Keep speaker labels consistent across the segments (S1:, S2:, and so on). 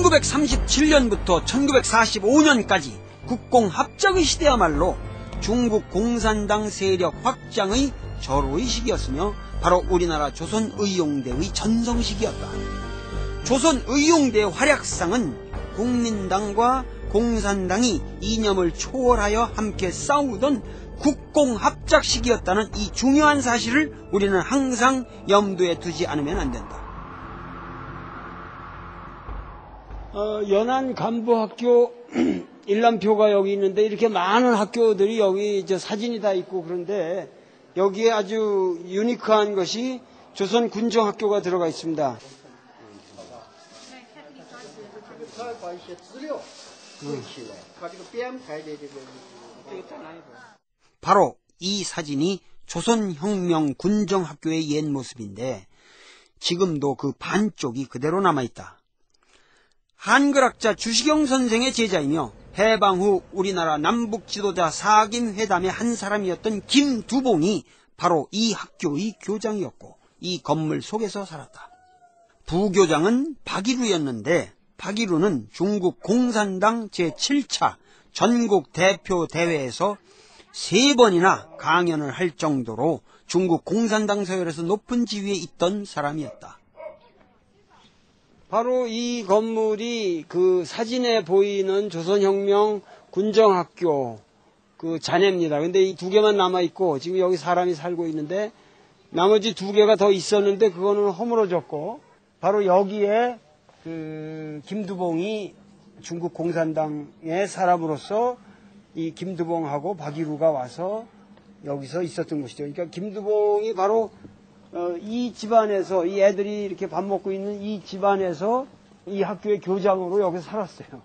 S1: 1937년부터 1945년까지 국공합작의 시대야말로 중국 공산당 세력 확장의 절호의 시기였으며 바로 우리나라 조선의용대의 전성시기였다. 조선의용대의 활약상은 국민당과 공산당이 이념을 초월하여 함께 싸우던 국공합작 시기였다는 이 중요한 사실을 우리는 항상 염두에 두지 않으면 안 된다. 연안 간부학교 일람표가 여기 있는데 이렇게 많은 학교들이 여기 사진이 다 있고 그런데 여기에 아주 유니크한 것이 조선 군정학교가 들어가 있습니다. 바로 이 사진이 조선혁명 군정학교의 옛 모습인데 지금도 그 반쪽이 그대로 남아있다. 한글학자 주시경 선생의 제자이며 해방 후 우리나라 남북 지도자 사김회담의 한 사람이었던 김두봉이 바로 이 학교의 교장이었고 이 건물 속에서 살았다. 부교장은 박일우였는데 박일우는 중국 공산당 제7차 전국 대표 대회에서 3번이나 강연을 할 정도로 중국 공산당 서열에서 높은 지위에 있던 사람이었다. 바로 이 건물이 그 사진에 보이는 조선혁명 군정학교 그 잔해입니다. 근데 이 2개만 남아있고 지금 여기 사람이 살고 있는데 나머지 2개가 더 있었는데 그거는 허물어졌고 바로 여기에 그 김두봉이 중국 공산당의 사람으로서 이 김두봉하고 박일우가 와서 여기서 있었던 것이죠. 그러니까 김두봉이 바로 이 집안에서 이 애들이 이렇게 밥 먹고 있는 이 집안에서 이 학교의 교장으로 여기서 살았어요.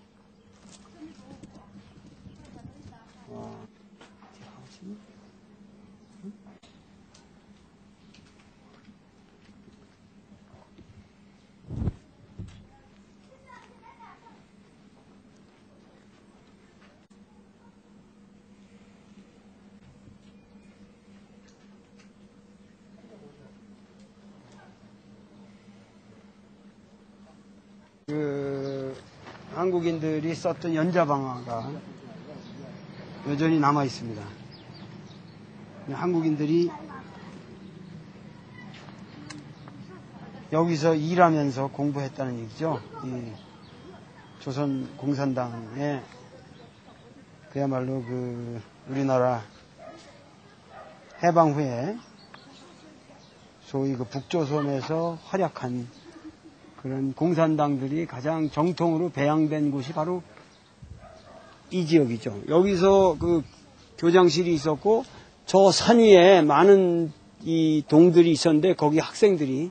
S1: 한국인들이 썼던 연자방화가 여전히 남아 있습니다. 한국인들이 여기서 일하면서 공부했다는 얘기죠. 이 조선 공산당의 그야말로 그 우리나라 해방 후에 소위 그 북조선에서 활약한 그런 공산당들이 가장 정통으로 배양된 곳이 바로 이 지역이죠. 여기서 그 교장실이 있었고 저 산 위에 많은 이 동들이 있었는데 거기 학생들이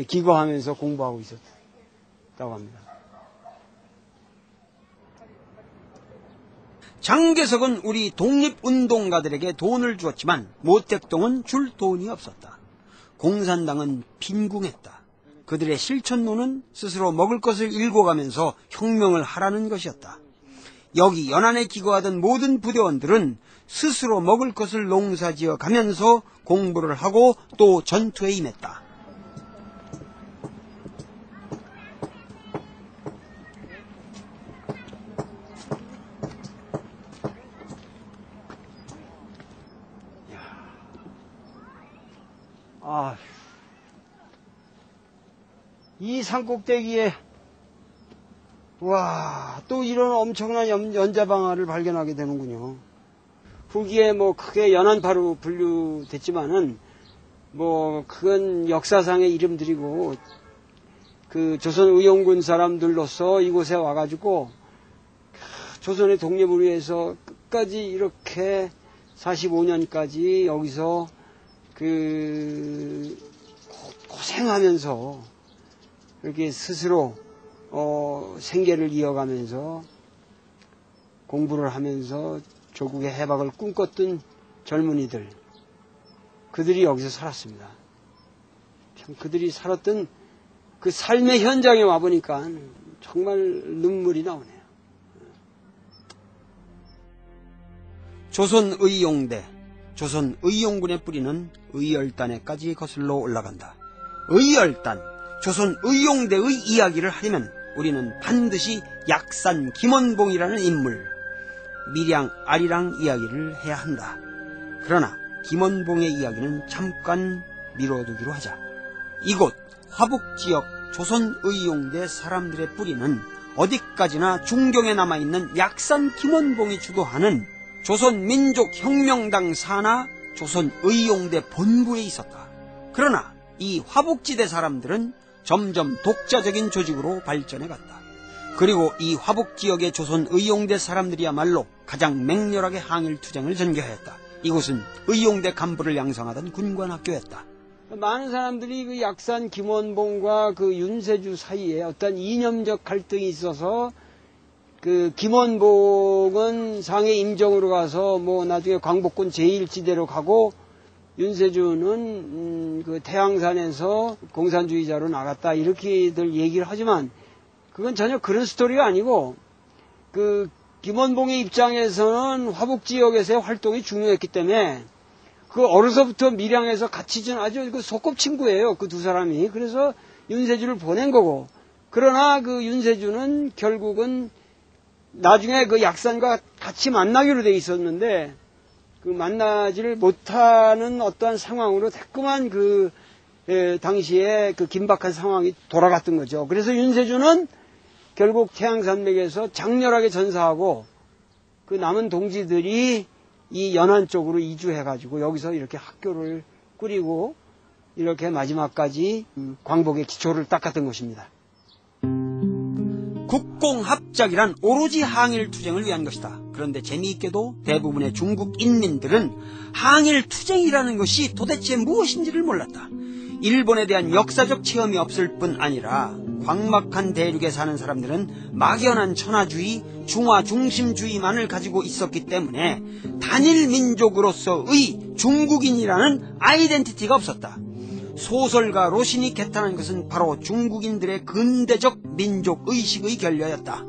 S1: 기거하면서 공부하고 있었다고 합니다. 장개석은 우리 독립운동가들에게 돈을 주었지만 모택동은 줄 돈이 없었다. 공산당은 빈궁했다. 그들의 실천론은 스스로 먹을 것을 일궈가면서 혁명을 하라는 것이었다. 여기 연안에 기거하던 모든 부대원들은 스스로 먹을 것을 농사지어 가면서 공부를 하고 또 전투에 임했다. 이 산꼭대기에 와, 또 이런 엄청난 연자방화를 발견하게 되는군요. 후기에 뭐 크게 연안파로 분류됐지만은 뭐 그건 역사상의 이름들이고 그 조선의용군 사람들로서 이곳에 와가지고 조선의 독립을 위해서 끝까지 이렇게 45년까지 여기서 그 고생하면서 이렇게 스스로 생계를 이어가면서 공부를 하면서 조국의 해방을 꿈꿨던 젊은이들, 그들이 여기서 살았습니다. 참 그들이 살았던 그 삶의 현장에 와보니까 정말 눈물이 나오네요. 조선의용대, 조선의용군의 뿌리는 의열단에까지 거슬러 올라간다. 의열단, 조선의용대의 이야기를 하려면
S2: 우리는 반드시 약산 김원봉이라는 인물, 밀양 아리랑 이야기를 해야 한다. 그러나 김원봉의 이야기는 잠깐 미뤄두기로 하자. 이곳 화북지역 조선의용대 사람들의 뿌리는 어디까지나 중경에 남아있는 약산 김원봉이 주도하는 조선민족혁명당 산하 조선의용대 본부에 있었다. 그러나 이 화북지대 사람들은 점점 독자적인 조직으로 발전해갔다. 그리고 이 화북지역의 조선의용대 사람들이야말로 가장 맹렬하게 항일투쟁을 전개하였다. 이곳은 의용대 간부를 양성하던 군관학교였다.
S1: 많은 사람들이 그 약산 김원봉과 그 윤세주 사이에 어떤 이념적 갈등이 있어서 그 김원봉은 상해 임정으로 가서 뭐 나중에 광복군 제1지대로 가고 윤세주는 그 태양산에서 공산주의자로 나갔다 이렇게들 얘기를 하지만 그건 전혀 그런 스토리가 아니고 그 김원봉의 입장에서는 화북지역에서의 활동이 중요했기 때문에 그 어려서부터 밀양에서 같이 진 아주 그 소꿉친구예요. 그 두 사람이. 그래서 윤세주를 보낸 거고. 그러나 그 윤세주는 결국은 나중에 그 약산과 같이 만나기로 돼 있었는데 그 만나지를 못하는 어떠한 상황으로 자꾸만 그 당시에 그 긴박한 상황이 돌아갔던 거죠. 그래서 윤세주는 결국 태양산맥에서 장렬하게 전사하고 그 남은 동지들이 이 연안 쪽으로 이주해가지고 여기서 이렇게 학교를 꾸리고 이렇게 마지막까지 광복의 기초를 닦았던 것입니다.
S2: 국공합작이란 오로지 항일투쟁을 위한 것이다. 그런데 재미있게도 대부분의 중국 인민들은 항일투쟁이라는 것이 도대체 무엇인지를 몰랐다. 일본에 대한 역사적 체험이 없을 뿐 아니라 광막한 대륙에 사는 사람들은 막연한 천하주의, 중화중심주의만을 가지고 있었기 때문에 단일 민족으로서의 중국인이라는 아이덴티티가 없었다. 소설가 로신이 개탄한 것은 바로 중국인들의 근대적 민족의식의 결여였다.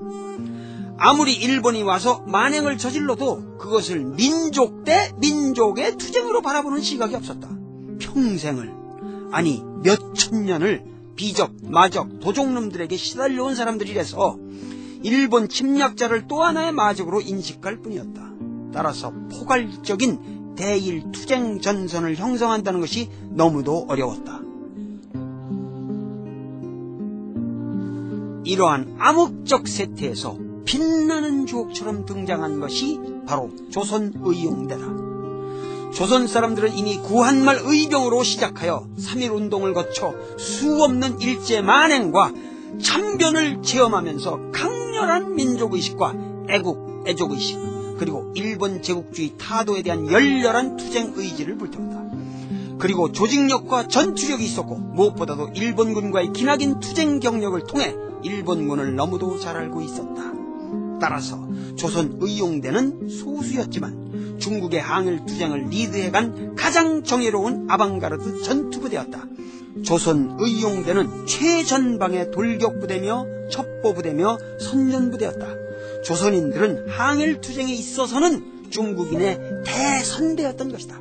S2: 아무리 일본이 와서 만행을 저질러도 그것을 민족 대 민족의 투쟁으로 바라보는 시각이 없었다. 평생을, 아니 몇천 년을 비적, 마적, 도적놈들에게 시달려온 사람들이라서 일본 침략자를 또 하나의 마적으로 인식할 뿐이었다. 따라서 포괄적인 대일 투쟁 전선을 형성한다는 것이 너무도 어려웠다. 이러한 암흑적 세태에서 빛나는 주옥처럼 등장한 것이 바로 조선의용대다. 조선 사람들은 이미 구한말 의병으로 시작하여 3.1운동을 거쳐 수없는 일제 만행과 참변을 체험하면서 강렬한 민족의식과 애국, 애족의식, 그리고 일본 제국주의 타도에 대한 열렬한 투쟁 의지를 불태웠다. 그리고 조직력과 전투력이 있었고 무엇보다도 일본군과의 기나긴 투쟁 경력을 통해 일본군을 너무도 잘 알고 있었다. 따라서 조선의용대는 소수였지만 중국의 항일투쟁을 리드해간 가장 정예로운 아방가르드 전투부대였다. 조선의용대는 최전방의 돌격부대며 첩보부대며 선전부대였다. 조선인들은 항일투쟁에 있어서는 중국인의 대선배였던 것이다.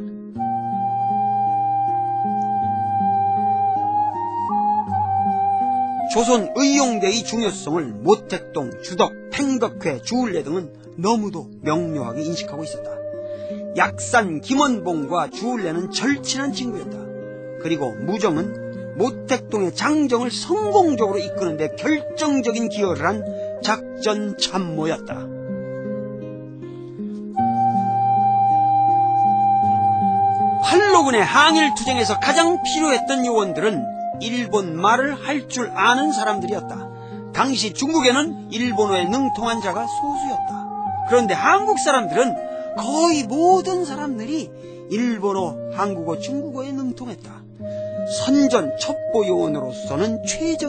S2: 조선의용대의 중요성을 모택동, 주덕, 팽덕회, 주울레 등은 너무도 명료하게 인식하고 있었다. 약산 김원봉과 주울레는 절친한 친구였다. 그리고 무정은 모택동의 장정을 성공적으로 이끄는 데 결정적인 기여를 한 작전 참모였다. 활로군의 항일투쟁에서 가장 필요했던 요원들은 일본 말을 할 줄 아는 사람들이었다. 당시 중국에는 일본어에 능통한 자가 소수였다. 그런데 한국 사람들은 거의 모든 사람들이 일본어, 한국어, 중국어에 능통했다. 선전 첩보 요원으로서는 최적